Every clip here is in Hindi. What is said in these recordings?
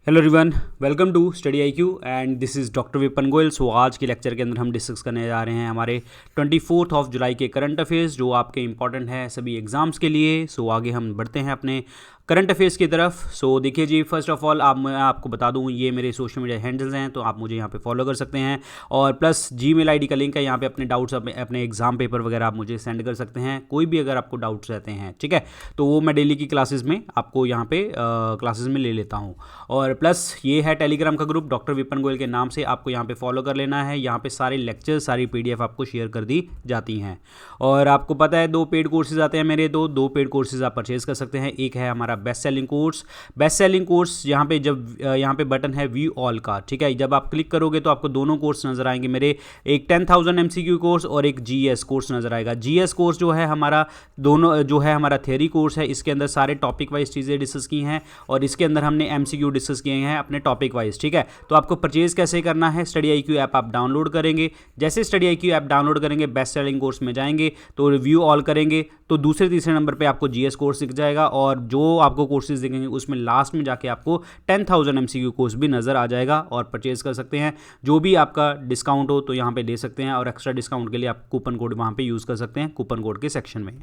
Hello everyone, welcome to study I Q and this is doctor Vipan Goyal. So आज के लेक्चर के अंदर हम डिस्कस करने जा रहे हैं हमारे 24 जुलाई के करंट अफेयर्स जो आपके इंपॉर्टेंट है सभी एग्जाम्स के लिए। सो आगे हम बढ़ते हैं अपने करंट अफेयर्स की तरफ। सो देखिए जी, फर्स्ट ऑफ ऑल मैं आपको बता दूं, ये मेरे सोशल मीडिया हैंडल्स हैं, तो आप मुझे यहाँ पे फॉलो कर सकते हैं और प्लस जीमेल आईडी का लिंक है, यहाँ पे अपने डाउट्स अपने एग्जाम पेपर वगैरह आप मुझे सेंड कर सकते हैं, कोई भी अगर आपको डाउट्स रहते हैं, ठीक है, तो वो मैं डेली की क्लासेस में आपको यहाँ पे क्लासेस में ले लेता हूँ। और प्लस ये है टेलीग्राम का ग्रुप डॉक्टर विपन गोयल के नाम से, आपको यहाँ पे फॉलो कर लेना है। यहाँ पे सारे लेक्चर सारी PDF आपको शेयर कर दी जाती हैं। और आपको पता है 2 पेड कोर्सेज आते हैं मेरे, दो पेड कोर्सेज आप परचेज कर सकते हैं। एक है हमारा बेस्ट सेलिंग कोर्स यहाँ पे जब यहाँ पे बटन है व्यू ऑल का, ठीक है, जब आप क्लिक करोगे तो आपको दोनों कोर्स नजर आएंगे मेरे, एक 10,000 MCQ कोर्स और एक GS कोर्स नजर आएगा। GS कोर्स जो है हमारा दोनों जो है हमारा थ्योरी कोर्स है, इसके अंदर सारे टॉपिक वाइज चीज़ें डिस्कस की हैं और इसके अंदर हमने MCQ डिस्कस किए हैं अपने टॉपिक वाइज, ठीक है। तो आपको परचेज कैसे करना है, स्टडी IQ ऐप आप डाउनलोड करेंगे। जैसे स्टडी IQ ऐप डाउनलोड करेंगे, बेस्ट सेलिंग कोर्स में जाएंगे तो रिव्यू ऑल करेंगे तो दूसरे तीसरे नंबर पे आपको GS कोर्स दिख जाएगा और जो आपको कोर्सेज दिखेंगे उसमें लास्ट में जाके आपको 10,000 MCQ कोर्स भी नज़र आ जाएगा और परचेज कर सकते हैं। जो भी आपका डिस्काउंट हो तो यहाँ पे ले सकते हैं और एक्स्ट्रा डिस्काउंट के लिए आप कूपन कोड वहाँ पे यूज़ कर सकते हैं कूपन कोड के सेक्शन में।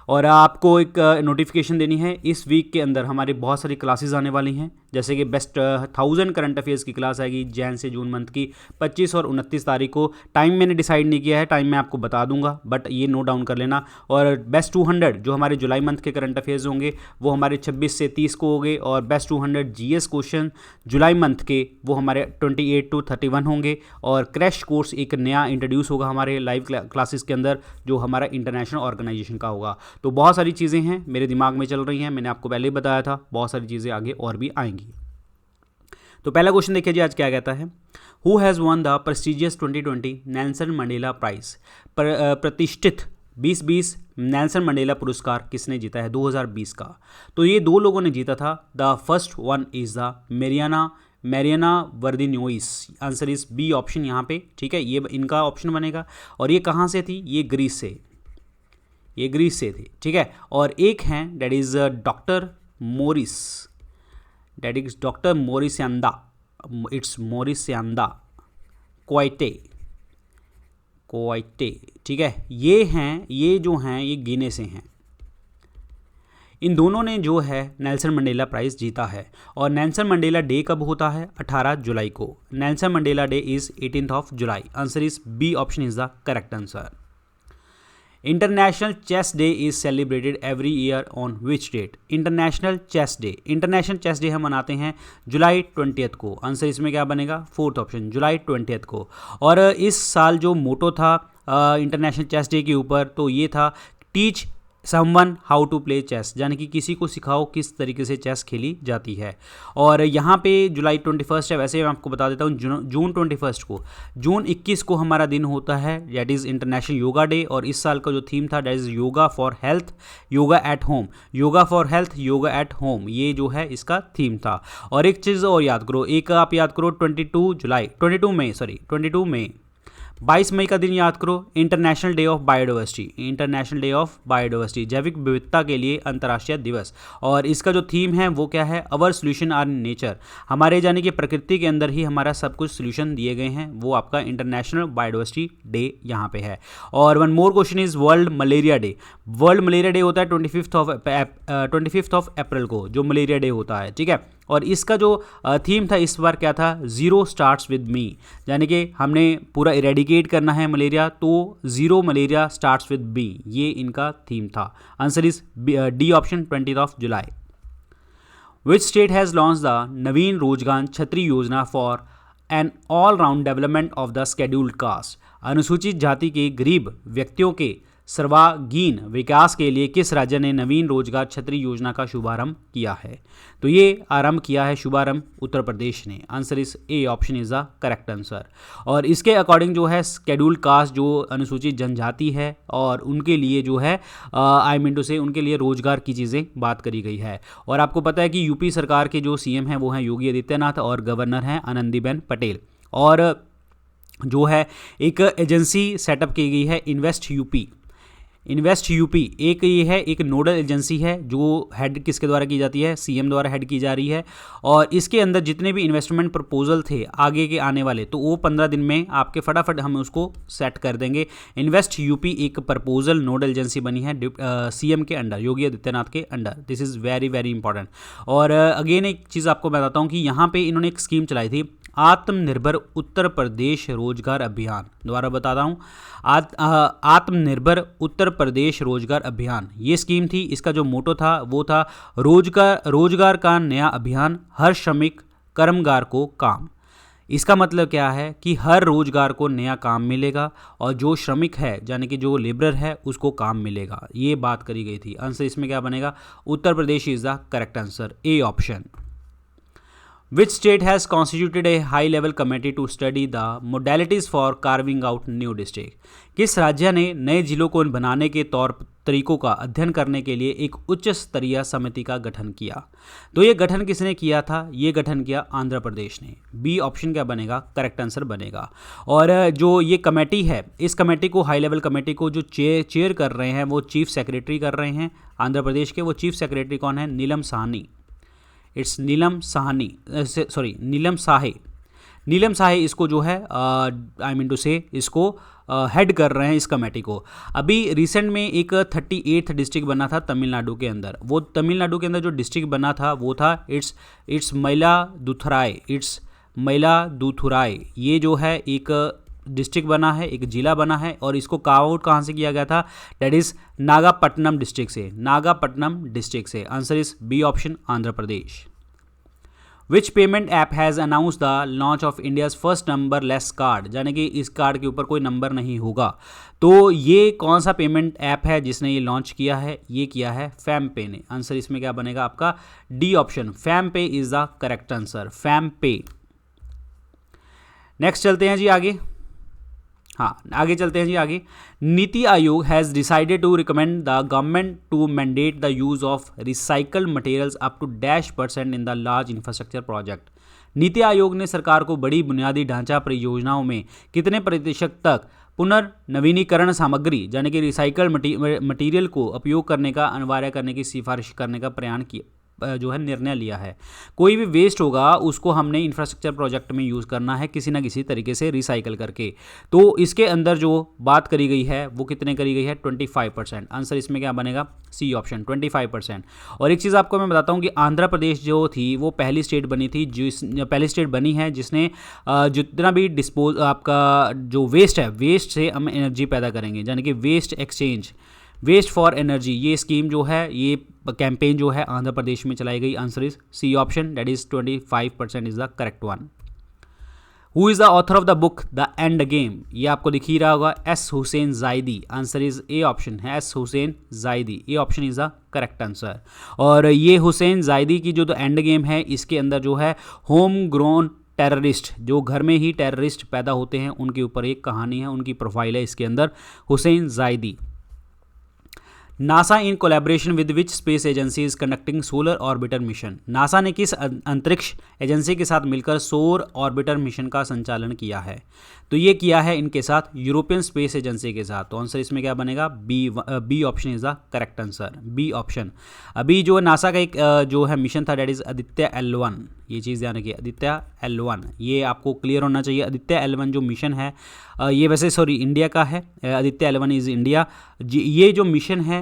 और आपको एक नोटिफिकेशन देनी है, इस वीक के अंदर हमारी बहुत सारी क्लासेस आने वाली हैं, जैसे कि बेस्ट 1000 करंट अफेयर्स की क्लास आएगी जैन से जून मंथ की 25 और 29 तारीख को। टाइम मैंने डिसाइड नहीं किया है, टाइम मैं आपको बता दूंगा, बट ये नोट डाउन कर लेना। और बेस्ट 200 जो हमारे जुलाई मंथ के करंट अफेयर्स होंगे वो हमारे 26 से 30 को होंगे और बेस्ट 200 GS क्वेश्चन जुलाई मंथ के वो हमारे 28 to 31 होंगे। और क्रैश कोर्स एक नया इंट्रोड्यूस होगा हमारे लाइव क्लासेस के अंदर जो हमारा इंटरनेशनल ऑर्गेनाइजेशन का होगा। तो बहुत सारी चीज़ें हैं मेरे दिमाग में चल रही हैं, मैंने आपको पहले ही बताया था, बहुत सारी चीज़ें आगे और भी आएंगी। तो पहला क्वेश्चन देखिए जी, आज क्या कहता है, who has won the prestigious 2020 Nelson Mandela prize, प्रतिष्ठित 2020 नेल्सन मंडेला पुरस्कार किसने जीता है 2020 का। तो ये 2 लोगों ने जीता था। The first one is the Marianna Vardinoyannis. Answer is B option यहाँ पे, ठीक है, ये इनका ऑप्शन बनेगा। और ये कहाँ से थी, ये ग्रीस से थे, ठीक है। और एक हैं दैट इज डॉक्टर मोरिस्यांदा, इट्स मोरिस्यांदा क्वाइटे, ठीक है। ये जो हैं ये गिने से हैं। इन दोनों ने जो है नेल्सन मंडेला प्राइज़ जीता है। और नेल्सन मंडेला डे कब होता है, 18 जुलाई को। Nelson Mandela Day is 18 July. Answer is B option is the correct answer. International chess day is celebrated every year on which date. International chess day हम मनाते हैं जुलाई 20 को। आंसर इसमें क्या बनेगा, 4th ऑप्शन, जुलाई 20 को। और इस साल जो मोटो था इंटरनेशनल चेस डे के ऊपर, तो ये था teach someone how to play chess, यानी कि किसी को सिखाओ किस तरीके से चेस खेली जाती है। और यहाँ पे जुलाई 21 है, वैसे मैं आपको बता देता हूँ जून 21 को, जून 21 को हमारा दिन होता है that is international yoga day. और इस साल का जो थीम था that is yoga for health, yoga at home, yoga for health, yoga at home, ये जो है इसका थीम था। और एक चीज़ और याद करो, एक आप याद करो 22 मई 22 मई का दिन याद करो, इंटरनेशनल डे ऑफ बायोडाइवर्सिटी, जैविक विविधता के लिए अंतर्राष्ट्रीय दिवस। और इसका जो थीम है वो क्या है, अवर सोल्यूशन आर इन नेचर, हमारे यानी कि प्रकृति के अंदर ही हमारा सब कुछ सोल्यूशन दिए गए हैं, वो आपका इंटरनेशनल बायोडाइवर्सिटी डे यहाँ पे है। और one more question is world malaria day. World malaria day होता है 25 अप्रैल को, जो मलेरिया डे होता है, ठीक है। और इसका जो थीम था इस बार क्या था, ज़ीरो स्टार्ट्स विद मी, यानी कि हमने पूरा इरेडिकेट करना है मलेरिया, तो zero malaria starts with me, ये इनका थीम था। आंसर इज डी ऑप्शन, 20 जुलाई। Which state has launch the Naveen Rozgar Chhatri Yojana for an all round development of the scheduled caste. अनुसूचित जाति के गरीब व्यक्तियों के सर्वांगीण विकास के लिए किस राज्य ने नवीन रोजगार छतरी योजना का शुभारंभ किया है। तो ये आरंभ किया है शुभारंभ उत्तर प्रदेश ने। Answer is A option is the correct answer. और इसके अकॉर्डिंग जो है शेड्यूल्ड कास्ट जो अनुसूचित जनजाति है और उनके लिए जो है उनके लिए रोजगार की चीज़ें बात करी गई है। और आपको पता है कि यूपी सरकार के जो CM हैं वो हैं योगी आदित्यनाथ और गवर्नर हैं आनंदीबेन पटेल। और जो है एक एजेंसी सेटअप की गई है इन्वेस्ट यूपी, इन्वेस्ट यूपी एक ये है, एक नोडल एजेंसी है जो हेड किसके द्वारा की जाती है, सीएम द्वारा हेड की जा रही है। और इसके अंदर जितने भी इन्वेस्टमेंट प्रपोजल थे आगे के आने वाले, तो वो 15 दिन में आपके फटाफट हम उसको सेट कर देंगे। इन्वेस्ट यूपी एक प्रपोजल नोडल एजेंसी बनी है सीएम के अंडर, योगी आदित्यनाथ के under. This is very very important. और अगेन एक चीज़ आपको बताता हूँ कि यहाँ पे इन्होंने एक स्कीम चलाई थी, आत्मनिर्भर उत्तर प्रदेश रोजगार अभियान। दोबारा बताता हूँ, आत्मनिर्भर उत्तर प्रदेश रोजगार अभियान ये स्कीम थी। इसका जो मोटो था वो था रोजगार का नया अभियान, हर श्रमिक कर्मगार को काम। इसका मतलब क्या है कि हर रोजगार को नया काम मिलेगा और जो श्रमिक है यानी कि जो लेबरर है उसको काम मिलेगा, ये बात करी गई थी। आंसर इसमें क्या बनेगा, Uttar Pradesh is the correct answer, A option. Which state has constituted a high-level committee to study the modalities for carving out new district? किस राज्य ने नए जिलों को बनाने के तौर तरीकों का अध्ययन करने के लिए एक उच्च स्तरीय समिति का गठन किया? तो ये गठन किसने किया था, ये गठन किया आंध्र प्रदेश ने। बी ऑप्शन क्या बनेगा, करेक्ट आंसर बनेगा। और जो ये कमेटी है, इस कमेटी को, हाई लेवल कमेटी को जो चेयर कर रहे हैं वो चीफ सेक्रेटरी कर रहे हैं आंध्र प्रदेश के। वो चीफ सेक्रेटरी कौन है, नीलम साहनी। It's Neelam Sahni, sorry Neelam Sahe. नीलम साहे इसको जो है आई मीन टू से इसको हेड कर रहे हैं इस कमेटी को। अभी रिसेंट में एक 38th डिस्ट्रिक्ट बना था तमिलनाडु के अंदर। वो तमिलनाडु के अंदर जो डिस्ट्रिक्ट बना था वो था इट्स मयिलादुथुराई। इट्स मयिलादुथुराई ये जो है एक डिस्ट्रिक्ट बना है, एक जिला बना है। और इसको कार्व आउट कहाँ से किया गया था, दैट इज नागापट्टनम डिस्ट्रिक्ट से, नागापट्टनम डिस्ट्रिक्ट से। Answer is B option, Andhra Pradesh. Which payment app has announce the launch of India's first number less card, यानी कि इस कार्ड के ऊपर कोई नंबर नहीं होगा। तो ये कौन सा पेमेंट ऐप है जिसने ये लॉन्च किया है, ये किया है फैम पे ने। आंसर इसमें क्या बनेगा आपका, डी ऑप्शन, फैम पे is the correct answer, fam पे। नेक्स्ट चलते हैं जी आगे। हाँ, आगे चलते हैं जी आगे। NITI Aayog has decided to recommend the government to mandate the use of recycled materials up to %% in the large infrastructure project. NITI Aayog ने सरकार को बड़ी बुनियादी ढांचा परियोजनाओं में कितने प्रतिशत तक पुनर्नवीनीकरण सामग्री यानी कि रिसाइकल्ड मटेरियल को उपयोग करने का अनिवार्य करने की सिफारिश करने का प्रयास किया, जो है निर्णय लिया है। कोई भी वेस्ट होगा उसको हमने इंफ्रास्ट्रक्चर प्रोजेक्ट में यूज़ करना है किसी ना किसी तरीके से रिसाइकल करके। तो इसके अंदर जो बात करी गई है वो कितने करी गई है, 25%। आंसर इसमें क्या बनेगा, सी ऑप्शन, 25%। और एक चीज़ आपको मैं बताता हूँ कि आंध्र प्रदेश जो थी वो पहली स्टेट बनी थी, पहली स्टेट बनी है जिसने जितना भी डिस्पोज आपका जो वेस्ट है, वेस्ट से हम एनर्जी पैदा करेंगे, यानी कि waste exchange, waste for energy, ये स्कीम जो है, ये कैंपेन जो है आंध्र प्रदेश में चलाई गई। Answer is C option, that is 25% is the correct one. Who is the author of the book the end game, ये आपको दिख ही रहा होगा, S Hussain Zaidi. Answer is A option है, S Hussain Zaidi, A option is the correct answer. और ये हुसैन जायदी की जो द एंड गेम है, इसके अंदर जो है होम ग्रोन टेररिस्ट, जो घर में ही टेररिस्ट पैदा होते हैं उनके ऊपर एक कहानी है, उनकी प्रोफाइल है इसके अंदर, Hussain Zaidi. NASA in collaboration with which space agency is conducting solar orbiter mission, NASA ने किस अंतरिक्ष एजेंसी के साथ मिलकर सौर ऑर्बिटर मिशन का संचालन किया है? तो ये किया है इनके साथ यूरोपियन स्पेस एजेंसी के साथ। तो आंसर इसमें क्या बनेगा, B option is the correct answer, B option. अभी जो नासा का एक जो है मिशन था, डेट इज आदित्य L1, ये चीज़ ध्यान रखिए, आदित्य L1, ये आपको क्लियर होना चाहिए। आदित्य L1 जो मिशन है ये वैसे सॉरी इंडिया का है, आदित्य L1 इज़ इंडिया। ये जो मिशन है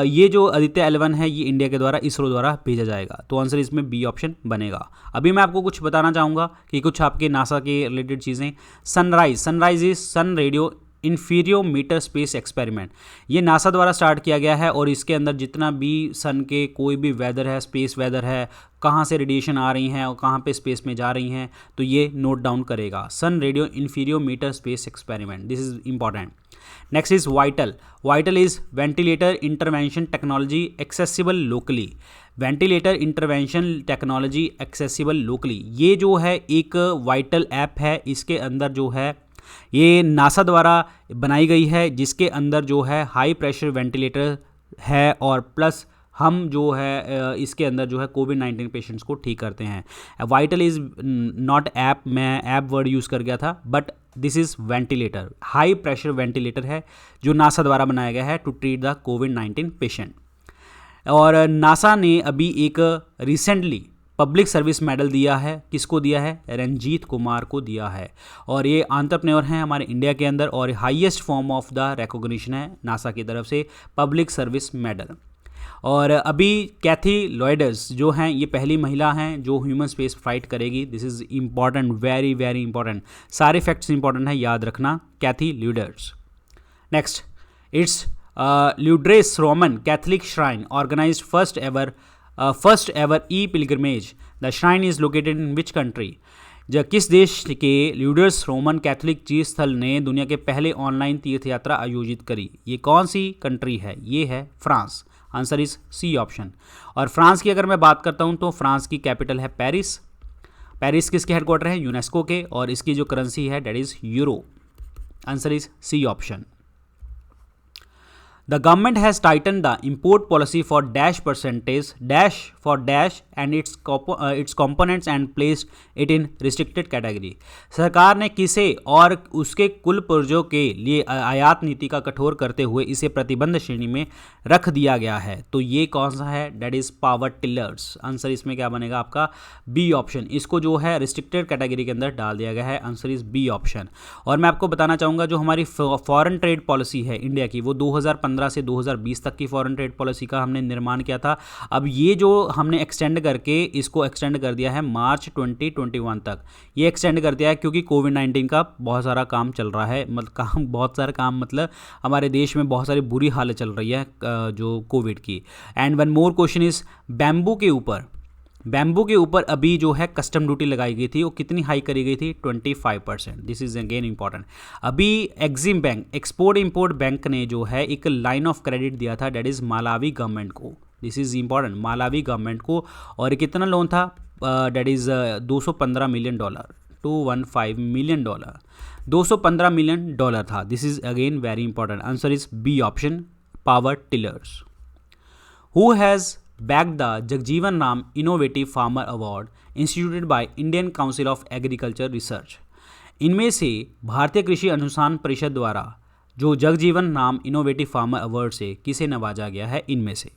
ये जो आदित्य L1 है ये इंडिया के द्वारा, इसरो द्वारा भेजा जाएगा। तो आंसर इसमें बी ऑप्शन बनेगा। अभी मैं आपको कुछ बताना चाहूँगा कि कुछ आपके नासा के रिलेटेड चीज़ें। Sunrise is sun radio interferometer space experiment, ये नासा द्वारा स्टार्ट किया गया है और इसके अंदर जितना भी सन के कोई भी वेदर है, स्पेस वेदर है, कहाँ से रेडिएशन आ रही हैं और कहाँ पे स्पेस में जा रही हैं, तो ये नोट डाउन करेगा। Sun radio interferometer space experiment, this is important. Next is VITAL is ventilator intervention technology accessible locally, ventilator intervention technology accessible locally, ये जो है एक वाइटल ऐप है, इसके अंदर जो है ये नासा द्वारा बनाई गई है, जिसके अंदर जो है हाई प्रेशर वेंटिलेटर है और प्लस हम जो है इसके अंदर जो है कोविड-19 पेशेंट्स को ठीक करते हैं। वाइटल इज़ नॉट ऐप, मैं ऐप वर्ड यूज़ कर गया था, but this is ventilator, high pressure ventilator है जो नासा द्वारा बनाया गया है टू ट्रीट द कोविड-19 पेशेंट। और नासा ने अभी एक रिसेंटली पब्लिक सर्विस मेडल दिया है, किसको दिया है? रंजीत कुमार को दिया है। और ये एंटरप्रेन्योर हैं हमारे इंडिया के अंदर, और highest form of the recognition है नासा की तरफ से, पब्लिक सर्विस मेडल। और अभी कैथी लॉयडर्स जो हैं, ये पहली महिला हैं जो ह्यूमन स्पेस फ्लाइट करेगी। This is important, very very important, सारे फैक्ट्स इंपॉर्टेंट है, याद रखना, Kathy Lueders. Next, it's Lourdes Roman Catholic shrine organized first ever e pilgrimage. The shrine is located in which country? किस देश के ल्यूड्रेस रोमन कैथलिक तीर्थ स्थल ने दुनिया के पहले ऑनलाइन तीर्थ यात्रा आयोजित करी? ये कौन सी कंट्री है? ये है France. Answer is C option. और फ्रांस की अगर मैं बात करता हूँ तो फ्रांस की कैपिटल है पेरिस। पेरिस किसके हेडक्वार्टर है? यूनेस्को के, और इसकी जो करेंसी है that is euro. Answer is C option. The government has tightened the import policy for dash percentage dash for dash and its components and placed it in restricted category. सरकार ने किसे और उसके कुल पुर्जों के लिए आयात नीति का कठोर करते हुए इसे प्रतिबंध श्रेणी में रख दिया गया है? तो ये कौन सा है? That is power tillers. Answer इसमें क्या बनेगा आपका? B option. इसको जो है रिस्ट्रिक्टेड कैटेगरी के अंदर डाल दिया गया है। Answer is B option. और मैं आपको बताना चाहूँगा जो हमारी फॉरेन ट्रेड पॉलिसी है इंडिया की, वो 2015 से 2020 तक की फॉरेन ट्रेड पॉलिसी का हमने निर्माण किया था। अब ये जो हमने एक्सटेंड करके इसको एक्सटेंड कर दिया है मार्च 2021 तक। ये एक्सटेंड कर दिया है क्योंकि कोविड-19 का बहुत सारा काम चल रहा है, मतलब बहुत सारा काम मतलब हमारे देश में बहुत सारी बुरी हालत चल रही है जो कोविड की। And one more question is bamboo के ऊपर अभी जो है कस्टम ड्यूटी लगाई गई थी, वो कितनी हाई करी गई थी? 25%। This is again important. अभी EXIM bank, export import bank ने जो है एक लाइन ऑफ क्रेडिट दिया था, डेट इज मालावी गवर्नमेंट को। This is important, Malawi government को। और कितना लोन था? Debt is $215 million, $215 million, $215 million था। This is again very important. Answer is B option, power tillers. Who has backed the Jagjeevan Ram Innovative Farmer Award instituted by Indian Council of Agriculture Research. इनमें से भारतीय कृषि अनुसंधान परिषद द्वारा जो Jagjivan Ram innovative farmer award से किसे नवाजा गया है? इनमें से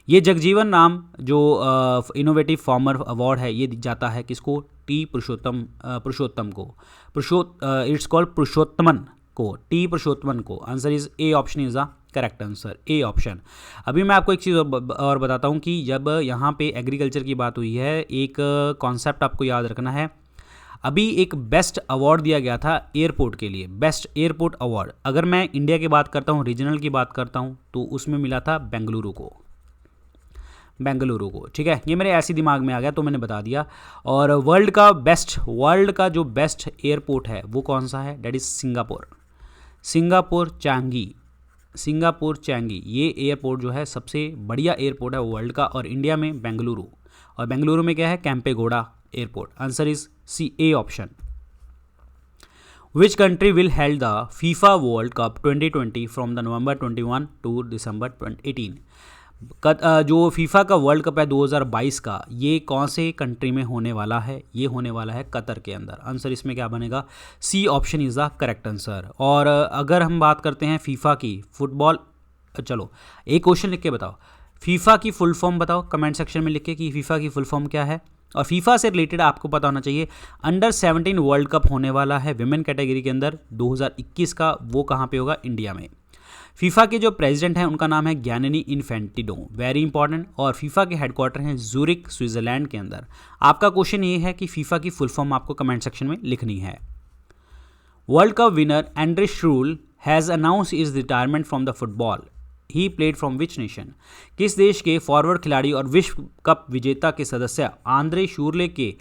ये जगजीवन राम जो इनोवेटिव फार्मर अवार्ड है ये जाता है किसको? टी पुरुषोत्तम को। इट्स कॉल्ड पुरुषोत्तमन को, टी पुरुषोत्तमन को। Answer is A option is the correct answer, A option. अभी मैं आपको एक चीज़ और बताता हूँ कि जब यहाँ पे एग्रीकल्चर की बात हुई है, एक कॉन्सेप्ट आपको याद रखना है। अभी एक बेस्ट अवार्ड दिया गया था एयरपोर्ट के लिए, बेस्ट एयरपोर्ट अवार्ड। अगर मैं इंडिया की बात करता हूँ, रीजनल की बात करता हूँ, तो उसमें मिला था बेंगलुरु को, ठीक है। ये मेरे ऐसी दिमाग में आ गया तो मैंने बता दिया। और वर्ल्ड का जो बेस्ट एयरपोर्ट है वो कौन सा है? That is Singapore Changi. ये एयरपोर्ट जो है सबसे बढ़िया एयरपोर्ट है वर्ल्ड का, और इंडिया में बेंगलुरु। और बेंगलुरु में क्या है? Kempegowda airport. Answer is C, A option. Which country will held the FIFA World Cup 2020 from the November 21 to December 18? जो फीफा का वर्ल्ड कप है 2022 का, ये कौन से कंट्री में होने वाला है? ये होने वाला है कतर के अंदर। आंसर इसमें क्या बनेगा? C option is the correct answer. और अगर हम बात करते हैं फीफा की फुटबॉल, चलो एक क्वेश्चन लिख के बताओ, फीफा की फुल फॉर्म बताओ कमेंट सेक्शन में लिख के कि फीफा की फुल फॉर्म क्या है। और फीफा से रिलेटेड आपको पता होना चाहिए, अंडर 17 वर्ल्ड कप होने वाला है विमेन कैटेगरी के अंदर 2021 का, वो कहाँ पे होगा? इंडिया में। फीफा के जो प्रेसिडेंट हैं उनका नाम है ज्ञाननी इन्फेंटिनो, वेरी इंपॉर्टेंट। और फीफा के हेडक्वार्टर हैं ज़ूरिक, स्विट्जरलैंड के अंदर। आपका क्वेश्चन ये है कि फीफा की फुल फॉर्म आपको कमेंट सेक्शन में लिखनी है। World Cup winner Andre Schurrle has announce is retirement from the football. He played from which nation? किस देश के फॉरवर्ड खिलाड़ी और विश्व कप विजेता के सदस्य आंद्रे शूरले के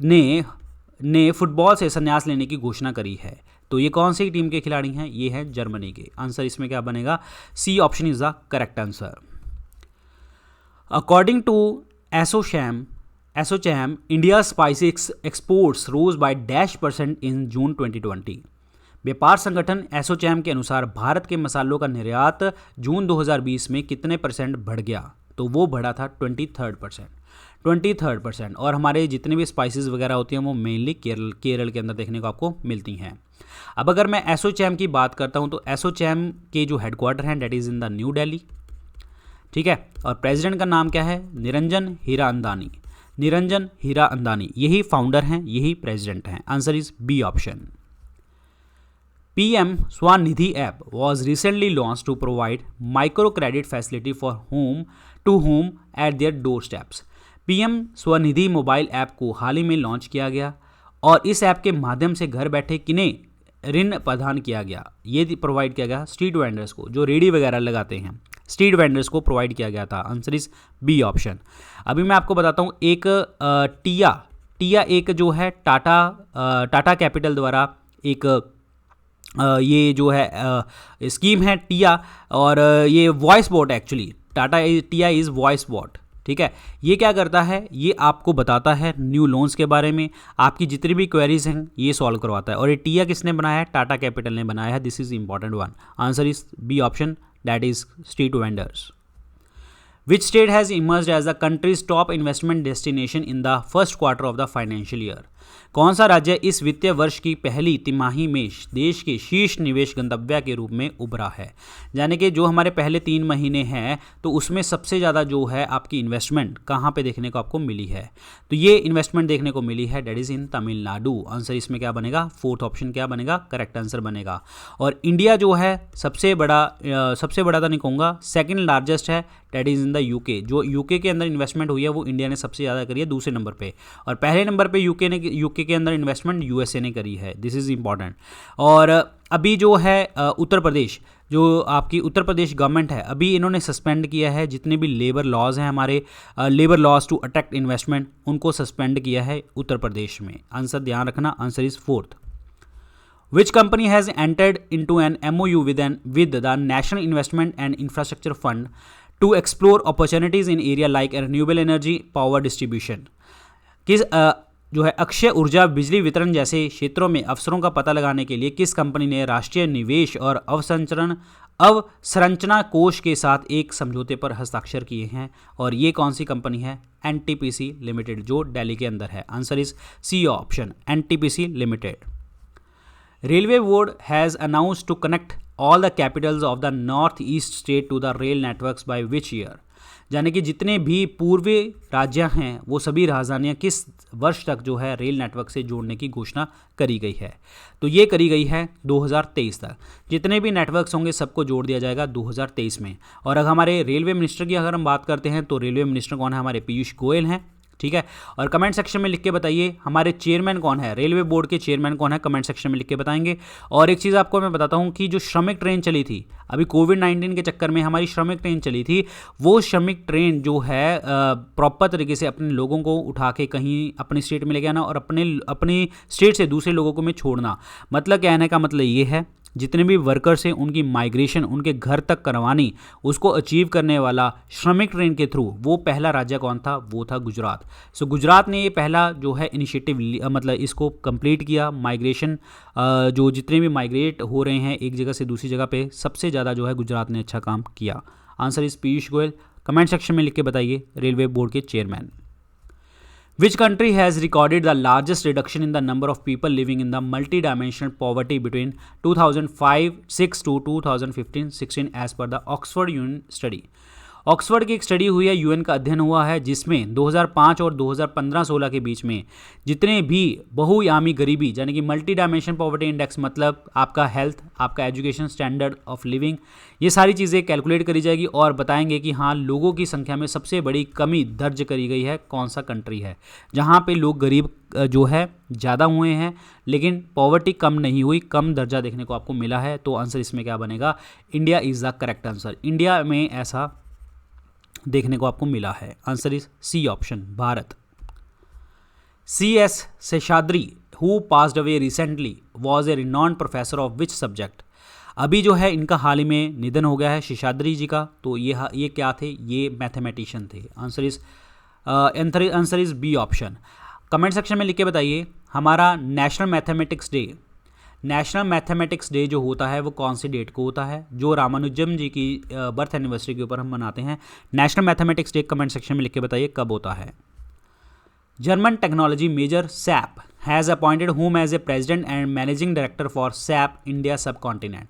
ने फुटबॉल से संन्यास लेने की घोषणा करी है? तो ये कौन सी टीम के खिलाड़ी हैं? ये हैं जर्मनी के। आंसर इसमें क्या बनेगा? C option is the correct answer. According to ASSOCHAM, India spices exports rose by %% in June 2020। व्यापार संगठन एसोचैम के अनुसार भारत के मसालों का निर्यात जून 2020 में कितने % बढ़ गया? तो वो बढ़ा था 23%। और हमारे जितने भी स्पाइसेस वगैरह होती हैं वो मेनली केरल के अंदर देखने को आपको मिलती हैं। अब अगर मैं एसोचैम की बात करता हूँ तो एसोचैम के जो हेडक्वार्टर हैं that is in the new Delhi, ठीक है। और प्रेसिडेंट का नाम क्या है? निरंजन हीरा अंदानी, यही फाउंडर हैं, यही प्रेसिडेंट हैं। Answer is B option. PM Swanidhi app was recently launched to provide microcredit facility for whom at their doorsteps. PM Svanidhi mobile app को हाल ही में लॉन्च किया गया और इस ऐप के माध्यम से घर बैठे किन्हें ऋण प्रदान किया गया? ये प्रोवाइड किया गया स्ट्रीट वेंडर्स को, जो रेडी वगैरह लगाते हैं, स्ट्रीट वेंडर्स को प्रोवाइड किया गया था। Answer is B option. अभी मैं आपको बताता हूँ एक टिया एक जो है टाटा कैपिटल द्वारा एक ये जो है स्कीम है टिया, और ये voice bot actually Tia is voice bot, ठीक है। ये क्या करता है? ये आपको बताता है न्यू लोन्स के बारे में, आपकी जितनी भी क्वेरीज हैं ये सॉल्व करवाता है। और ये टिया किसने बनाया है? टाटा कैपिटल ने बनाया है। This is important one. Answer is B option, that is street vendors. Which state has emerged as the country's top investment destination in the first quarter of the financial year? कौन सा राज्य इस वित्तीय वर्ष की पहली तिमाही में देश के शीर्ष निवेश गंतव्य के रूप में उभरा है? यानी कि जो हमारे पहले 3 महीने हैं तो उसमें सबसे ज़्यादा जो है आपकी इन्वेस्टमेंट कहाँ पे देखने को आपको मिली है? तो ये इन्वेस्टमेंट देखने को मिली है that is in Tamil Nadu. Answer इसमें क्या बनेगा? फोर्थ ऑप्शन क्या बनेगा? करेक्ट आंसर बनेगा। और इंडिया जो है सबसे बड़ा तो नहीं कहूँगा, सेकेंड लार्जेस्ट है, that is in the UK. जो यूके के अंदर इन्वेस्टमेंट हुई है वो इंडिया ने सबसे ज़्यादा करी है दूसरे नंबर पे, और पहले नंबर पे यूके के अंदर इन्वेस्टमेंट यूएसए ने करी है। This is important. और अभी जो है उत्तर प्रदेश, जो आपकी उत्तर प्रदेश गवर्नमेंट है, अभी इन्होंने सस्पेंड किया है जितने भी लेबर लॉज हैं हमारे, labour laws to attract investment, उनको सस्पेंड किया है उत्तर प्रदेश में। आंसर ध्यान रखना, answer is fourth. Which company has entered into an MOU with the National Investment and Infrastructure Fund to explore opportunities in area like renewable energy power distribution? किस जो है अक्षय ऊर्जा बिजली वितरण जैसे क्षेत्रों में अवसरों का पता लगाने के लिए किस कंपनी ने राष्ट्रीय निवेश और अवसंरचना कोष के साथ एक समझौते पर हस्ताक्षर किए हैं? और ये कौन सी कंपनी है? NTPC लिमिटेड, जो दिल्ली के अंदर है। Answer is C option, NTPC limited. Railway board has announced to connect all the capitals of the northeast state to the rail networks by which year? यानी कि जितने भी पूर्वी राज्य हैं वो सभी राजधानियां किस वर्ष तक जो है रेल नेटवर्क से जोड़ने की घोषणा करी गई है? तो ये करी गई है 2023 तक। जितने भी नेटवर्क्स होंगे सबको जोड़ दिया जाएगा 2023 में। और अगर हमारे रेलवे मिनिस्टर की अगर हम बात करते हैं तो रेलवे मिनिस्टर कौन है? हमारे पीयूष गोयल हैं, ठीक है। और कमेंट सेक्शन में लिख के बताइए हमारे चेयरमैन कौन है, रेलवे बोर्ड के चेयरमैन कौन है, कमेंट सेक्शन में लिख के बताएंगे। और एक चीज़ आपको मैं बताता हूँ कि जो श्रमिक ट्रेन चली थी अभी कोविड-19 के चक्कर में, हमारी श्रमिक ट्रेन चली थी, वो श्रमिक ट्रेन जो है प्रॉपर तरीके से अपने लोगों को उठा के कहीं अपनी स्टेट में ले आना और अपनी स्टेट से दूसरे लोगों को में छोड़ना। मतलब कहने का मतलब ये है जितने भी वर्कर्स हैं उनकी माइग्रेशन उनके घर तक करवानी, उसको अचीव करने वाला श्रमिक ट्रेन के थ्रू वो पहला राज्य कौन था? वो था गुजरात। सो गुजरात ने ये पहला जो है इनिशिएटिव मतलब इसको कंप्लीट किया। माइग्रेशन जो जितने भी माइग्रेट हो रहे हैं एक जगह से दूसरी जगह पे, सबसे ज़्यादा जो है गुजरात ने अच्छा काम किया। Answer is Piyush Goyal. Comment section में लिख के बताइए रेलवे बोर्ड के chairman. Which country has recorded the largest reduction in the number of people living in the multi-dimensional poverty between 2005-6 to 2015-16 as per the Oxford UN study? Oxford की एक स्टडी हुई है, यूएन का अध्ययन हुआ है जिसमें 2005 और 2015-16 के बीच में जितने भी बहुआयामी गरीबी यानी कि मल्टी डायमेंशन पॉवर्टी इंडेक्स, मतलब आपका हेल्थ, आपका एजुकेशन, स्टैंडर्ड ऑफ लिविंग, ये सारी चीज़ें कैलकुलेट करी जाएगी और बताएंगे कि हाँ लोगों की संख्या में सबसे बड़ी कमी दर्ज करी गई है, कौन सा कंट्री है जहाँ पे लोग गरीब जो है ज़्यादा हुए हैं लेकिन पॉवर्टी कम नहीं हुई, कम दर्जा देखने को आपको मिला है। तो आंसर इसमें क्या बनेगा? India is the correct answer. India में ऐसा देखने को आपको मिला है। Answer is C option, Bharat. CS Seshadri who passed away recently was a renowned professor of which subject? अभी जो है इनका हाल ही में निधन हो गया है शेषाद्री जी का। तो ये क्या थे? ये मैथमेटिशियन थे। Answer is B option. Comment section में लिख के बताइए हमारा national mathematics day national mathematics day जो होता है वो कौन सी डेट को होता है, जो रामानुजम जी की बर्थ एनिवर्सरी के ऊपर हम मनाते हैं। National mathematics day comment section में लिख के बताइए कब होता है। German technology major SAP has appointed whom as a president and managing director for SAP India subcontinent.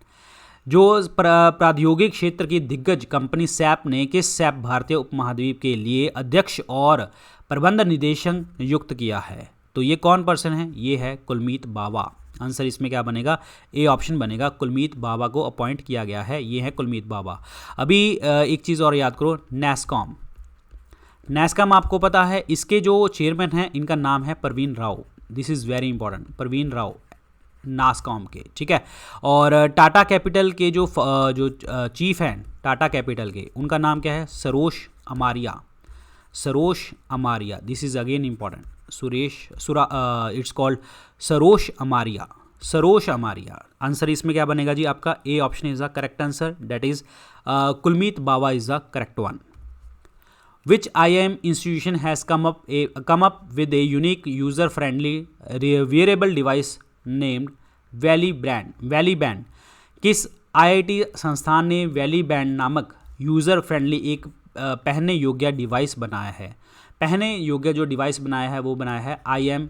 जो प्रौद्योगिक क्षेत्र की दिग्गज कंपनी सैप ने किस सैप भारतीय उपमहाद्वीप के लिए अध्यक्ष और प्रबंध निदेशक नियुक्त किया है? तो ये कौन पर्सन है? ये है कुलमीत बावा। आंसर इसमें क्या बनेगा? ए ऑप्शन बनेगा, कुलमीत बावा को अपॉइंट किया गया है, ये है कुलमीत बावा। अभी एक चीज़ और याद करो, नैस्कॉम। नैस्कॉम आपको पता है, इसके जो चेयरमैन हैं इनका नाम है Parveen Rao. This is very important, Parveen Rao NASSCOM के, ठीक है। और टाटा कैपिटल के जो चीफ हैं टाटा कैपिटल के, उनका नाम क्या है? Sarosh Amaria. Sarosh Amaria, this is again important. It's called Sarosh Amaria. Sarosh Amaria. Answer इसमें क्या बनेगा जी आपका? A option is the correct answer, that is Kulmeet Bawa is the correct one. Which IIM institution has come up with a unique user-friendly wearable device named Valley Band? किस IIT संस्थान ने वैली बैंड नामक यूज़र फ्रेंडली एक पहनने योग्य डिवाइस बनाया है? पहनने योग्य जो डिवाइस बनाया है वो बनाया है IIM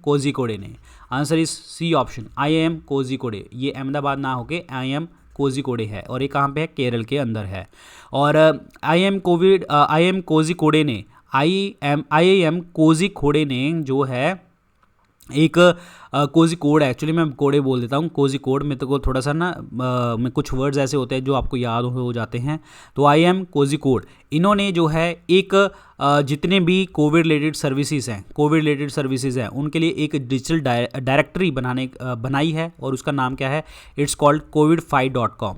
कोझिकोडे ने। Answer is C option, IIM Kozhikode. ये अहमदाबाद ना होके IIM कोझिकोडे है, और ये कहाँ पे है? केरल के अंदर है। और IIM कोझिकोडे ने IIM कोझिकोडे ने जो है एक कोझिकोड, एक्चुअली मैं कोडे बोल देता हूँ, कोझिकोड में तो थोड़ा सा ना में कुछ वर्ड्स ऐसे होते हैं जो आपको याद हो जाते हैं। तो IIM कोझिकोड, इन्होंने जो है एक जितने भी कोविड रिलेटेड सर्विसेज हैं उनके लिए एक डिजिटल डायरेक्टरी बनाई है, और उसका नाम क्या है? इट्स कॉल्ड covid5.com,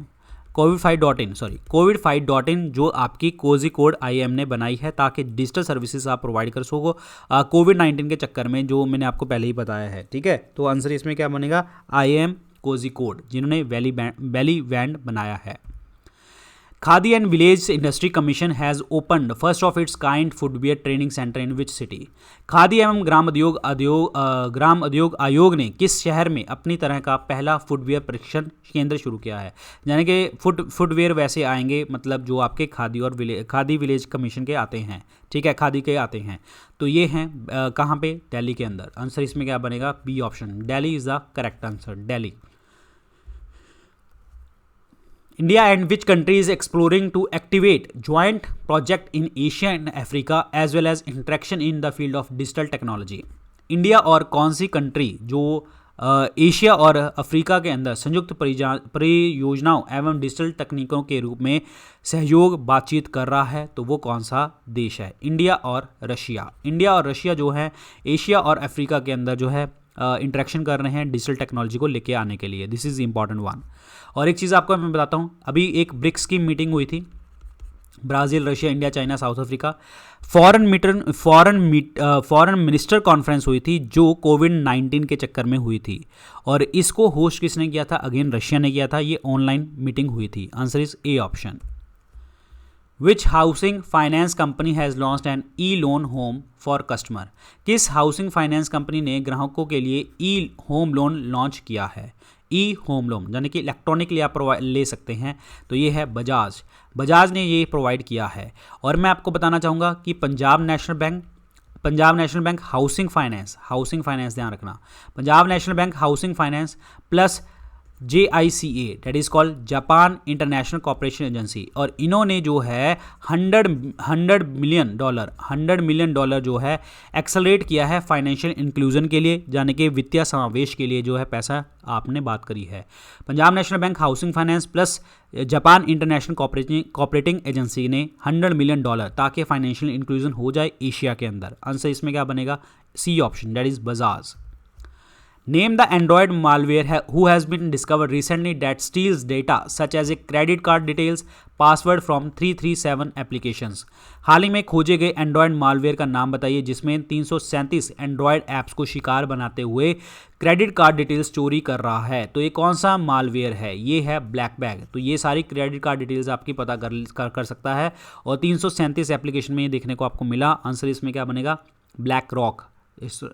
covid5.in, जो आपकी कोझिकोड IIM ने बनाई है ताकि डिजिटल सर्विसेज आप प्रोवाइड कर सको कोविड-19 के चक्कर में, जो मैंने आपको पहले ही बताया है, ठीक है। तो आंसर इसमें क्या बनेगा? IIM कोझिकोड, जिन्होंने वैली बैंड बनाया है। Khadi and village industry commission has opened first of its kind footwear training centre in which city? Khadi एवं ग्राम उद्योग आयोग ने किस शहर में अपनी तरह का पहला फुटवियर प्रशिक्षण केंद्र शुरू किया है? यानी कि फुटवियर वैसे आएंगे, मतलब जो आपके खादी विलेज कमीशन के आते हैं, ठीक है, खादी के आते हैं। तो ये हैं कहाँ पे? दिल्ली के अंदर। आंसर इसमें क्या बनेगा? B option, Delhi is the correct answer, Delhi. India and which country is exploring to activate joint project in Asia and Africa as well as interaction in the field of digital technology? India और कौन सी कंट्री जो एशिया और अफ्रीका के अंदर संयुक्त परियोजनाओं एवं डिजिटल तकनीकों के रूप में सहयोग बातचीत कर रहा है? तो वो कौन सा देश है? इंडिया और रशिया। इंडिया और रशिया जो है एशिया और अफ्रीका के अंदर जो है इंटरेक्शन कर रहे हैं डिजिटल टेक्नोलॉजी को लेके आने के लिए। This is important one. और एक चीज़ आपको मैं बताता हूँ, अभी एक ब्रिक्स की मीटिंग हुई थी, Brazil, Russia, India, China, south Africa. Foreign minister conference हुई थी जो कोविड-19 के चक्कर में हुई थी, और इसको होस्ट किसने किया था? अगेन रशिया ने किया था। ये ऑनलाइन मीटिंग हुई थी। Answer is A option. Which housing finance company has launched an E loan home for customer? किस हाउसिंग फाइनेंस कंपनी ने ग्राहकों के लिए ई होम लोन लॉन्च किया है? ई होम लोन यानी कि इलेक्ट्रॉनिकली आप ले सकते हैं। तो ये है बजाज ने ये प्रोवाइड किया है। और मैं आपको बताना चाहूँगा कि Punjab national bank housing finance ध्यान रखना, Punjab national bank housing finance plus JICA that is called Japan international cooperation agency, और इन्होंने जो है 100 मिलियन डॉलर जो है एक्सेलरेट किया है फाइनेंशियल इंक्लूजन के लिए, यानी कि वित्तीय समावेश के लिए जो है पैसा आपने बात करी है। Punjab national bank housing finance plus Japan international cooperating agency ने 100 मिलियन डॉलर ताकि फाइनेंशियल इंक्लूजन हो जाए एशिया के अंदर। आंसर इसमें क्या बनेगा? C option, that is Bajaj. Name the Android malware who has been discovered recently that steals data such as a credit card details, password from 337 applications. हाल ही में खोजे गए एंड्रॉयड मालवेयर का नाम बताइए जिसमें 337 एंड्रॉयड ऐप्स को शिकार बनाते हुए क्रेडिट कार्ड डिटेल्स चोरी कर रहा है। तो ये कौन सा मालवेयर है? ये है ब्लैक बैग। तो ये सारी क्रेडिट कार्ड डिटेल्स आपकी पता कर सकता है, और 337 एप्लीकेशन में ये देखने को आपको मिला। आंसर इसमें क्या बनेगा? ब्लैक रॉक,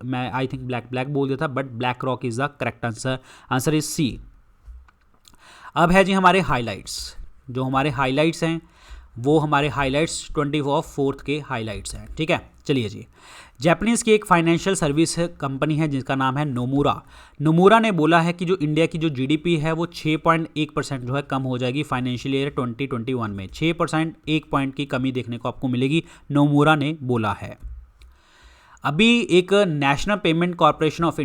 मैं आई थिंक ब्लैक बोल दिया था, but black rock is the correct answer. Answer is C. अब है जी हमारे हाइलाइट्स। जो हमारे हाइलाइट्स हैं वो हमारे हाइलाइट्स 24th के हाइलाइट्स हैं, ठीक है। चलिए जी, जापानीज़ की एक फाइनेंशियल सर्विस कंपनी है जिसका नाम है नोमुरा। नोमुरा ने बोला है कि जो इंडिया की जो जीडीपी है वो 6.1% जो है कम हो जाएगी फाइनेंशियल ईयर 2021 में। 6%, 1 पॉइंट की कमी देखने को आपको मिलेगी, नोमुरा ने बोला है। अभी एक national payment corporation of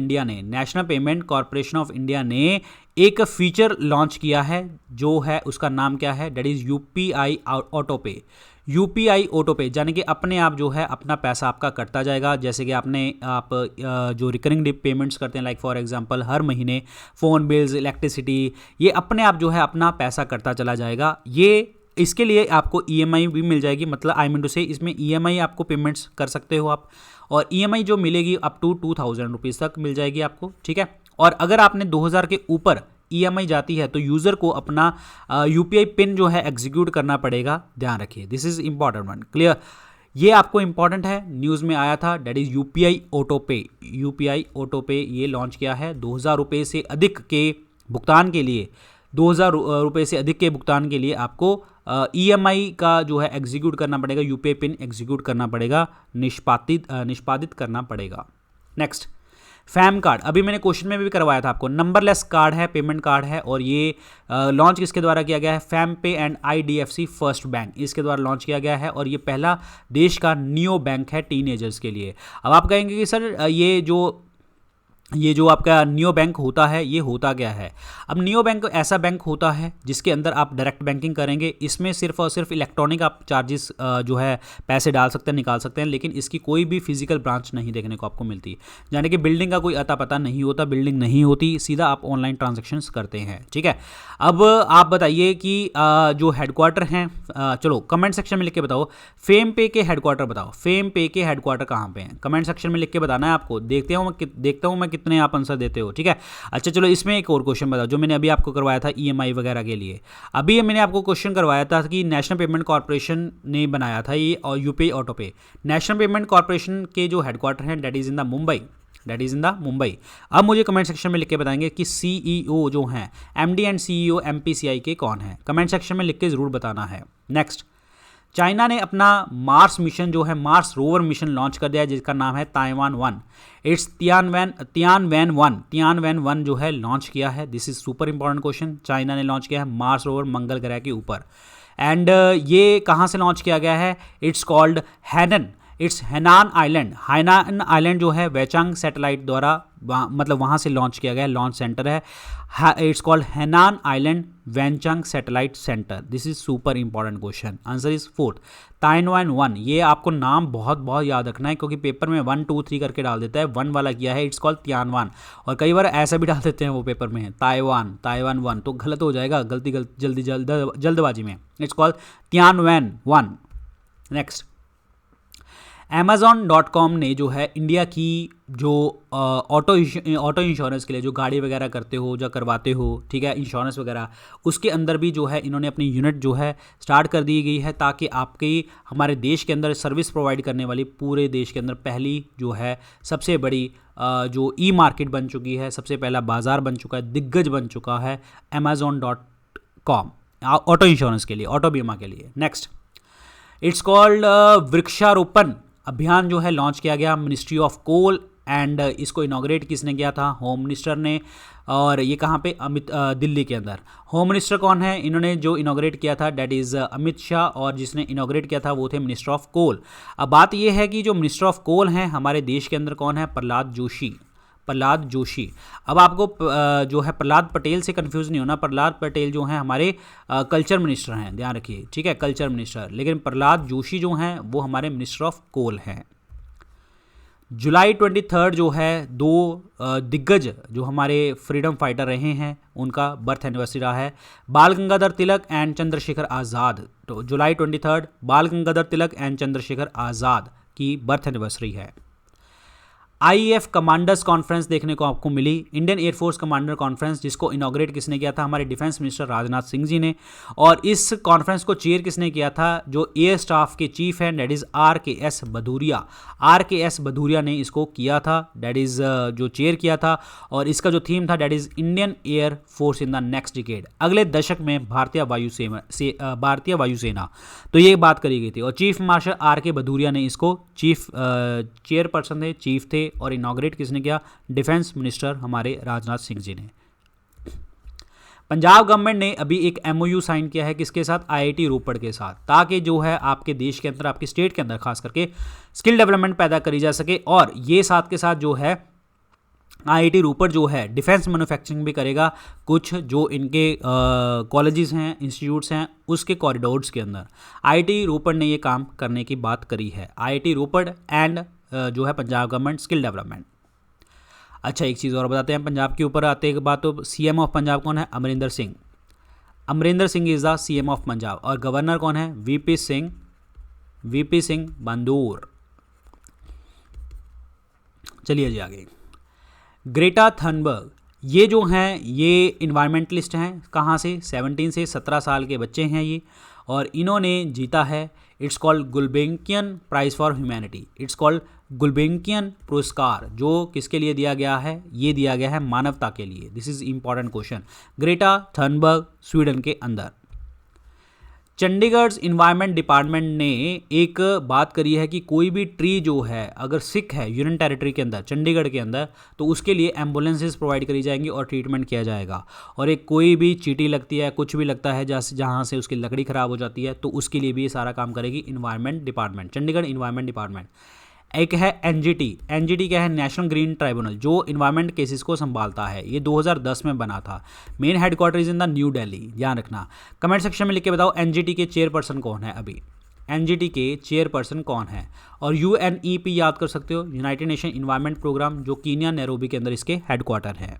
India ने एक फीचर लॉन्च किया है, जो है उसका नाम क्या है, दैट इज़ यूपीआई ऑटो पे। यूपीआई ऑटो पे यानी कि अपने आप जो है अपना पैसा आपका कटता जाएगा। जैसे कि आप जो रिकरिंग पेमेंट्स करते हैं, लाइक फॉर एग्जांपल हर महीने फ़ोन बिल्स, इलेक्ट्रिसिटी, ये अपने आप जो है अपना पैसा कटता चला जाएगा। ये इसके लिए आपको ईएमआई भी मिल जाएगी, मतलब आई मीन टू से इसमें ईएमआई आपको पेमेंट्स कर सकते हो आप, और ईएमआई जो मिलेगी अप टू 2000 रुपीज़ तक मिल जाएगी आपको, ठीक है। और अगर आपने 2000 के ऊपर ईएमआई जाती है तो यूज़र को अपना यूपीआई पिन जो है एग्जीक्यूट करना पड़ेगा, ध्यान रखिए, this is important one, clear. ये आपको इंपॉर्टेंट है, न्यूज़ में आया था, दैट इज़ यूपीआई ऑटो पे। यूपीआई ऑटो पे ये लॉन्च किया है। 2000 रुपये से अधिक के भुगतान के लिए, 2000 रुपये से अधिक के भुगतान के लिए आपको ईएमआई का जो है एग्जीक्यूट करना पड़ेगा, यूपीआई पिन एग्जीक्यूट करना पड़ेगा, निष्पादित करना पड़ेगा। Next, fam card. अभी मैंने क्वेश्चन में भी करवाया था आपको, नंबरलेस कार्ड है, पेमेंट कार्ड है, और ये लॉन्च किसके द्वारा किया गया है, फैम पे एंड आईडीएफसी फर्स्ट बैंक, इसके द्वारा लॉन्च किया गया है। और ये पहला देश का नियो बैंक है टीनेजर्स के लिए। अब आप कहेंगे कि सर ये जो आपका नियो बैंक होता है ये होता क्या है। अब नियो बैंक ऐसा बैंक होता है जिसके अंदर आप डायरेक्ट बैंकिंग करेंगे। इसमें सिर्फ और सिर्फ इलेक्ट्रॉनिक आप चार्जेस जो है पैसे डाल सकते हैं, निकाल सकते हैं, लेकिन इसकी कोई भी फिजिकल ब्रांच नहीं देखने को आपको मिलती। यानी कि बिल्डिंग का कोई अता पता नहीं होता, बिल्डिंग नहीं होती, सीधा आप ऑनलाइन ट्रांजेक्शन्स करते हैं, ठीक है। अब आप बताइए कि जो हेडक्वार्टर हैं, चलो कमेंट सेक्शन में लिख के बताओ, फेम पे के हेडक्वार्टर बताओ, फेम पे के हेडक्वार्टर कहाँ पे हैं, कमेंट सेक्शन में लिख के बताना है आपको। देखता हूँ मैं कितने आप आंसर देते हो, ठीक है। अच्छा चलो, इसमें एक और क्वेश्चन बताओ जो मैंने अभी आपको करवाया था ईएमआई वगैरह के लिए। अभी मैंने आपको क्वेश्चन करवाया था कि नेशनल पेमेंट कॉर्पोरेशन ने बनाया था ये, और यूपीआई ऑटो पे। नेशनल पेमेंट कॉर्पोरेशन के जो हेडक्वार्टर हैं that is in the Mumbai. अब मुझे कमेंट सेक्शन में लिख के बताएंगे कि सीईओ जो हैं, एमडी एंड सीईओ एमपीसीआई के कौन है, कमेंट सेक्शन में लिख के जरूर बताना है। नेक्स्ट, चाइना ने अपना मार्स मिशन जो है, मार्स रोवर मिशन लॉन्च कर दिया है जिसका नाम है ताइवान-1। इट्स तियानवैन-1 जो है लॉन्च किया है। This is super important question. China ने लॉन्च किया है मार्स रोवर मंगल ग्रह के ऊपर, एंड ये कहाँ से लॉन्च किया गया है, इट्स कॉल्ड हैनान आइलैंड जो है वेचांग सैटेलाइट द्वारा मतलब वहाँ से लॉन्च किया गया, लॉन्च सेंटर है। It's called Hainan island Wenchang satellite center. This is super important question. Answer is 4th, Taiwan one. ये आपको नाम बहुत याद रखना है क्योंकि पेपर में 1 2 3 करके डाल देता है, 1 वाला किया है, इट्स कॉल्ड तियानवान, और कई बार ऐसा भी डाल देते हैं वो पेपर में ताइवान-1, तो गलत हो जाएगा, जल्दबाजी में। It's called तियानवैन-1। नेक्स्ट, Amazon.com ने जो है इंडिया की जो ऑटो इंश्योरेंस के लिए जो गाड़ी वगैरह करते हो, जो करवाते हो, ठीक है, इंश्योरेंस वगैरह, उसके अंदर भी जो है इन्होंने अपनी यूनिट जो है स्टार्ट कर दी गई है, ताकि आपकी हमारे देश के अंदर सर्विस प्रोवाइड करने वाली पूरे देश के अंदर पहली जो है सबसे बड़ी जो ई मार्केट बन चुकी है, सबसे पहला बाजार बन चुका है, दिग्गज बन चुका है Amazon.com ऑटो इंश्योरेंस के लिए, ऑटो बीमा के लिए। नेक्स्ट, इट्स कॉल्ड वृक्षारोपण अभियान जो है लॉन्च किया गया मिनिस्ट्री ऑफ कोल, एंड इसको इनॉग्रेट किसने किया था, होम मिनिस्टर ने। और ये कहाँ पे, दिल्ली के अंदर। होम मिनिस्टर कौन है, इन्होंने जो इनॉग्रेट किया था दैट इज़ अमित शाह, और जिसने इनॉग्रेट किया था वो थे मिनिस्टर ऑफ कोल। अब बात ये है कि जो मिनिस्टर ऑफ कोल हैं हमारे देश के अंदर कौन है, प्रहलाद जोशी। अब आपको जो है प्रहलाद पटेल से कंफ्यूज नहीं होना, प्रहलाद पटेल जो हैं हमारे कल्चर मिनिस्टर हैं, ध्यान रखिए, ठीक है, कल्चर मिनिस्टर, लेकिन प्रहलाद जोशी जो हैं वो हमारे मिनिस्टर ऑफ कोल हैं। जुलाई 23 जो है, 2 दिग्गज जो हमारे फ्रीडम फाइटर रहे हैं उनका बर्थ एनिवर्सरी रहा है, बाल गंगाधर तिलक एंड चंद्रशेखर आज़ाद। तो जुलाई 23 बाल गंगाधर तिलक एंड चंद्रशेखर आज़ाद की बर्थ एनिवर्सरी है। आईएफ कमांडर्स कॉन्फ्रेंस देखने को आपको मिली, इंडियन एयरफोर्स कमांडर कॉन्फ्रेंस, जिसको इनॉग्रेट किसने किया था, हमारे डिफेंस मिनिस्टर राजनाथ सिंह जी ने। और इस कॉन्फ्रेंस को चेयर किसने किया था, जो एयर स्टाफ के चीफ हैं, that is RKS Bhadauria. RKS Bhadauria ने इसको किया था, दैट इज जो चेयर किया था। और इसका जो थीम था that is Indian air force in the next decade, अगले दशक में भारतीय वायुसेना, तो ये बात करी गई थी। और चीफ मार्शल RK भदौरिया ने इसको चेयरपर्सन थे, चीफ थे। और इनॉग्रेट किसने किया, डिफेंस मिनिस्टर हमारे राजनाथ सिंह जी ने। पंजाब गवर्नमेंट ने अभी एक MOU साइन किया है किसके साथ, IIT रोपड़ के साथ, ताकि जो है आपके देश के अंदर, आपके स्टेट के अंदर खास करके स्किल डेवलपमेंट पैदा करी जा सके। और ये साथ के साथ जो है IIT रोपड़ जो है डिफेंस मैन्युफैक्चरिंग भी करेगा, कुछ जो इनके कॉलेजेस हैं, इंस्टीट्यूट्स हैं, उसके कॉरिडोर्स के अंदर IIT रोपड़ ने ये काम करने की बात करी है। IIT रोपड़ एंड जो है पंजाब गवर्नमेंट स्किल डेवलपमेंट। अच्छा, एक चीज़ और बताते हैं पंजाब के ऊपर आते के बाद, तो CM ऑफ पंजाब कौन है, Amarinder Singh. Amarinder Singh is the CM of Punjab. और गवर्नर कौन है, VP सिंह बंदूर। चलिए जी आगे। ग्रेटा थनबर्ग, ये जो हैं ये इन्वायरमेंटलिस्ट हैं, कहाँ से, 17 से 17 साल के बच्चे हैं ये। और इन्होंने जीता है, it's called Gulbenkian prize for humanity. It's called Gulbenkian पुरस्कार, जो किसके लिए दिया गया है, ये दिया गया है मानवता के लिए। This is important question. Greta Thunberg Sweden के अंदर। चंडीगढ़ इन्वायरमेंट डिपार्टमेंट ने एक बात करी है कि कोई भी ट्री जो है अगर सिक है यूनियन टेरिटरी के अंदर, चंडीगढ़ के अंदर, तो उसके लिए एम्बुलेंसेस प्रोवाइड करी जाएंगी और ट्रीटमेंट किया जाएगा। और एक कोई भी चींटी लगती है, कुछ भी लगता है जहाँ से उसकी लकड़ी ख़राब हो जाती है, तो उसके लिए भी ये सारा काम करेगी environment department, Chandigarh environment department. एक है NGT क्या है, नेशनल ग्रीन ट्राइब्यूनल, जो इन्वायरमेंट केसेस को संभालता है। ये 2010 में बना था। Main headquarter is in the new Delhi, ध्यान रखना। कमेंट सेक्शन में लिख के बताओ NGT के चेयरपर्सन कौन है अभी, NGT के चेयरपर्सन कौन है। और UNEP याद कर सकते हो, यूनाइटेड नेशन इन्वायरमेंट प्रोग्राम, जो कीनिया नैरोबी के अंदर इसके हेडक्वार्टर है।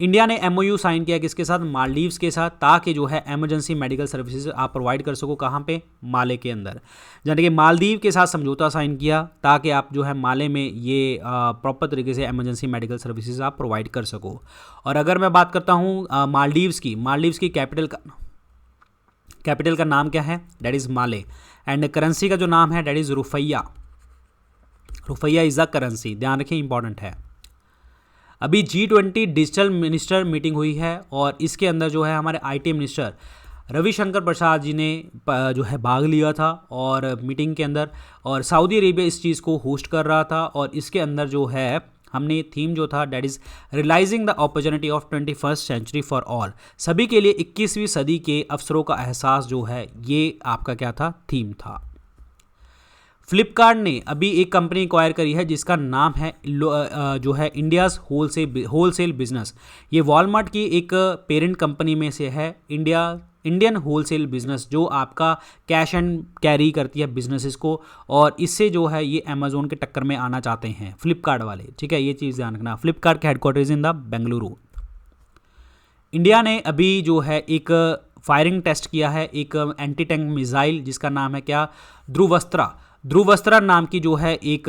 इंडिया ने MOU साइन किया किसके साथ, मालदीव्स के साथ, ताकि जो है इमरजेंसी मेडिकल सर्विसेज आप प्रोवाइड कर सको, कहाँ पे, माले के अंदर। यानी कि मालदीव के साथ समझौता साइन किया ताकि आप जो है माले में ये प्रॉपर तरीके से इमरजेंसी मेडिकल सर्विसेज आप प्रोवाइड कर सको। और अगर मैं बात करता हूँ मालदीव्स की कैपिटल का नाम क्या है, that is Male. And currency का जो नाम है दैट इज़ रुपैया इज़ द करेंसी, ध्यान रखें, इंपॉर्टेंट है। अभी G20 डिजिटल मिनिस्टर मीटिंग हुई है और इसके अंदर जो है हमारे IT मिनिस्टर रविशंकर प्रसाद जी ने जो है भाग लिया था और मीटिंग के अंदर, और सऊदी अरेबिया इस चीज़ को होस्ट कर रहा था। और इसके अंदर जो है हमने थीम जो था that is realising the opportunity of 21st century for all, सभी के लिए 21वीं सदी के अवसरों का एहसास, जो है ये आपका क्या था, थीम था। फ्लिपकार्ट ने अभी एक कंपनी एक्वायर करी है जिसका नाम है जो है इंडियाज़ होलसेल बिजनेस। ये वॉलमार्ट की एक पेरेंट कंपनी में से है, इंडियन होलसेल बिजनेस, जो आपका कैश एंड कैरी करती है बिजनेसेस को। और इससे जो है ये अमेजोन के टक्कर में आना चाहते हैं फ्लिपकार्ट वाले, ठीक है, ये चीज़ ध्यान रखना। फ्लिपकार्ट के headquarters in the Bengaluru. India ने अभी जो है एक फायरिंग टेस्ट किया है एक एंटी टैंक मिसाइल, जिसका नाम है क्या, ध्रुवस्त्रा नाम की जो है एक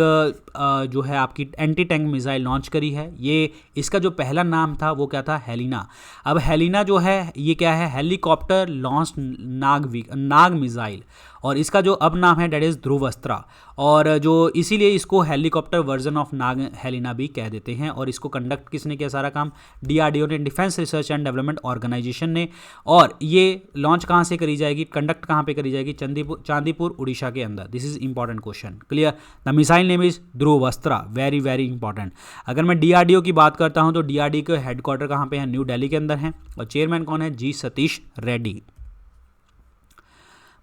जो है आपकी एंटी टैंक मिसाइल लॉन्च करी है। ये इसका जो पहला नाम था वो क्या था, हेलिना। अब हेलिना जो है ये क्या है, हेलीकॉप्टर लॉन्च नाग मिसाइल, और इसका जो अब नाम है डेट इज़ ध्रुवस्त्रा। और जो इसीलिए इसको helicopter version of Nag Helina भी कह देते हैं। और इसको कंडक्ट किसने किया सारा काम, DRDO ने, defence research and development organisation ने। और ये लॉन्च कहाँ से करी जाएगी, कंडक्ट कहाँ पे करी जाएगी, चांदीपुर उड़ीसा के अंदर। This is important question, clear. The missile name is Dhruvastra, very very important. अगर मैं DRDO की बात करता हूँ तो DRDO के हेडक्वार्टर कहाँ पे है, न्यू दिल्ली के अंदर है। और चेयरमैन कौन है, G सतीश रेड्डी।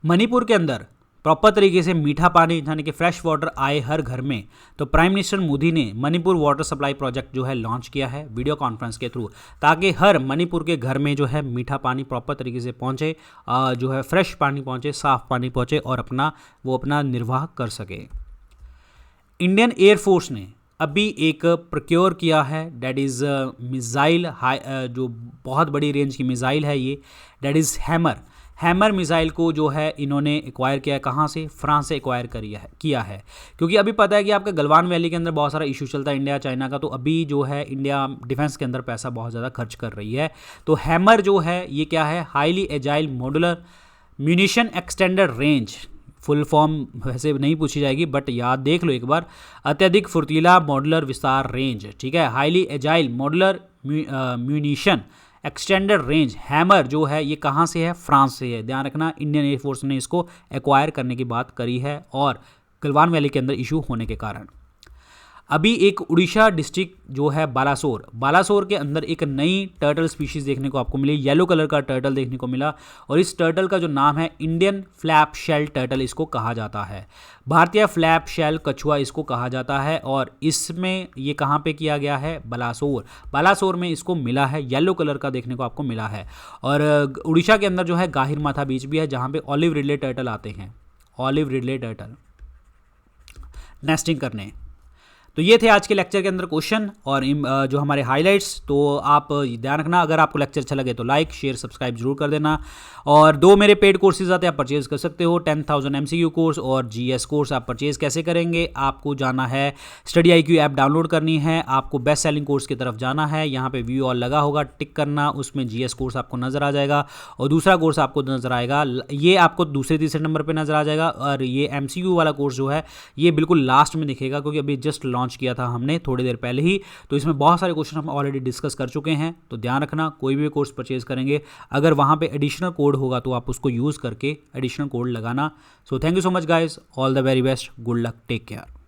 मणिपुर के अंदर प्रॉपर तरीके से मीठा पानी यानी कि फ्रेश वाटर आए हर घर में, तो प्राइम मिनिस्टर मोदी ने मणिपुर वाटर सप्लाई प्रोजेक्ट जो है लॉन्च किया है वीडियो कॉन्फ्रेंस के थ्रू, ताकि हर मणिपुर के घर में जो है मीठा पानी प्रॉपर तरीके से पहुंचे, जो है फ्रेश पानी पहुंचे, साफ पानी पहुंचे, और वो अपना निर्वाह कर सके। इंडियन एयरफोर्स ने अभी एक प्रोक्योर किया है दैट इज़ मिसाइल, जो बहुत बड़ी रेंज की मिसाइल है ये, that is hammer. Hammer missile को जो है इन्होंने एक्वायर किया है कहाँ से, फ्रांस से एक्वायर किया है। क्योंकि अभी पता है कि आपका गलवान वैली के अंदर बहुत सारा इशू चलता है इंडिया चाइना का, तो अभी जो है इंडिया डिफेंस के अंदर पैसा बहुत ज़्यादा खर्च कर रही है। तो हैमर जो है ये क्या है, highly agile modular munition extended range, full form वैसे नहीं पूछी जाएगी बट याद देख लो एक बार, अत्यधिक फुर्तीला मॉड्यूलर विस्तार रेंज, ठीक है। Highly agile modular munition extended range, hammer जो है ये कहाँ से है, फ्रांस से है। ध्यान रखना, इंडियन एयरफोर्स ने इसको एक्वायर करने की बात करी है और गलवान वैली के अंदर इशू होने के कारण। अभी एक उड़ीसा डिस्ट्रिक्ट जो है बालासोर के अंदर एक नई टर्टल स्पीशीज़ देखने को आपको मिली, येलो कलर का टर्टल देखने को मिला और इस टर्टल का जो नाम है इंडियन फ्लैप शेल टर्टल इसको कहा जाता है। भारतीय फ्लैप शेल कछुआ इसको कहा जाता है और इसमें ये कहाँ पे किया गया है, बालासोर में इसको मिला है, येलो कलर का देखने को आपको मिला है। और उड़ीसा के अंदर जो है गाहिरमाथा बीच भी है जहाँ पे ऑलिव रिडले टर्टल आते हैं, ऑलिव रिडले टर्टल नेस्टिंग करने। तो ये थे आज के लेक्चर के अंदर क्वेश्चन और जो हमारे हाइलाइट्स। तो आप ध्यान रखना, अगर आपको लेक्चर अच्छा लगे तो लाइक शेयर सब्सक्राइब जरूर कर देना। और 2 मेरे पेड कोर्सेज आते हैं, आप परचेज कर सकते हो, 10,000 MCQ कोर्स और GS कोर्स। आप परचेज कैसे करेंगे, आपको जाना है स्टडी IQ ऐप डाउनलोड करनी है, आपको बेस्ट सेलिंग कोर्स की तरफ जाना है, यहाँ पे व्यू ऑल लगा होगा, टिक करना, उसमें GS कोर्स आपको नज़र आ जाएगा और दूसरा कोर्स आपको नज़र आएगा, ये आपको दूसरे तीसरे नंबर पर नज़र आ जाएगा। और ये MCQ वाला कोर्स जो है ये बिल्कुल लास्ट में दिखेगा क्योंकि अभी जस्ट लॉन्च किया था हमने थोड़ी देर पहले ही, तो इसमें बहुत सारे क्वेश्चन हम ऑलरेडी डिस्कस कर चुके हैं। तो ध्यान रखना, कोई भी कोर्स परचेज करेंगे अगर वहाँ पे एडिशनल कोड होगा तो आप उसको यूज़ करके एडिशनल कोड लगाना। So thank you so much guys, all the very best, good luck, take care.